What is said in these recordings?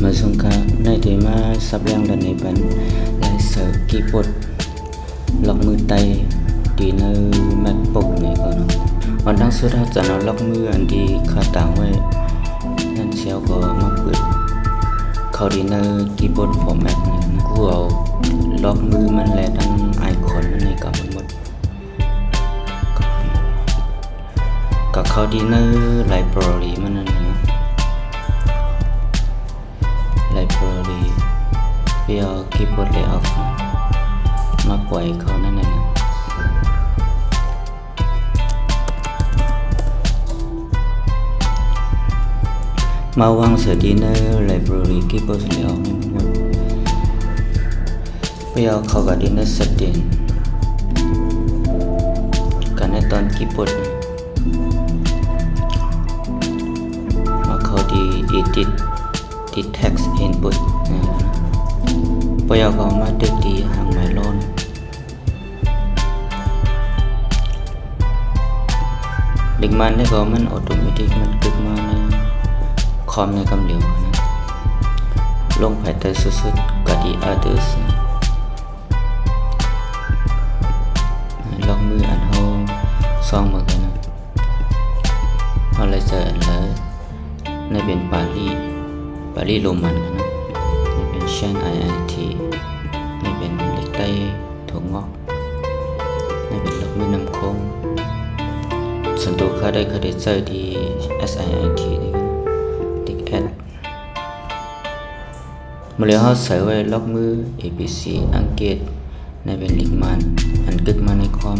มาสงกาในที่มาสับแรงดันในปันลายเสือกีปดล็อกมือไตดีในแม็กปกนี่ก็เนาะวันทั้งสุดท้ายจะเอาล็อกมืออันที่ขาต่างไว้นั่นเชียวก็มาเปิดเขาดีในกีปดฟอร์แมตนี่กูเอาล็อกมือมันแลทั้งไอคอนมันในกับมันหมดก็เขาดีในไลบรารีมันนั่นนะlibrary เปียคีย์บอร์ด layout มาปล่อยเขานั่นน่ะมาวางเสียดีใน library คีย์บอร์ด layout หมดเปียเขาก็ดีใน setting กันในตอนคีย์บอร์ดมาเขาดี edit text input ปยก็มาดึกดีหางไมลอนดึกมันได้ก็มันออโตเมติกมันกึกมาในคอมในกำเหลวนะลงภายใต้สุดๆก็ดี others ล็อกมืออันเฮาซองมากันนะเฮาเลยจะแล้วในเป็นปารีโรมันนะนี่เป็นเชน IIT นี่เป็นเล็กใต้ถั่วงอกนี่เป็นล็อกมือน้ำโค้งส่วนตัวเขาได้เจอที่ SIIT นี่ติ๊กแอดมาแล้วเขาใส่ไว้ล็อกมือ ABC อังกฤษนี่เป็นลิกมันอันกึกมาในคอม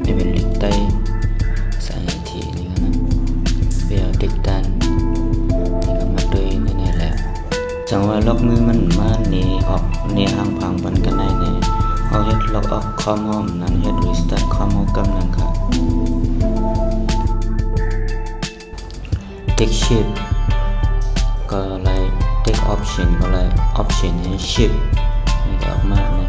นี่เป็นเล็กใต้ SIIT นี่นะเปียติ๊กตันจังว่าล็อกมือมันมานี่ออกนี่ห่างพังปันกันได้แน่เฮาเฮ็ดล็อกออกคอมโฮมนั้นเฮ็ดรีสตาร์ทคอมโฮมกำลังค่ะ Take shift ก็ไล่ Take option ก็ไล่ option ให้ shift นี่ออกมาใน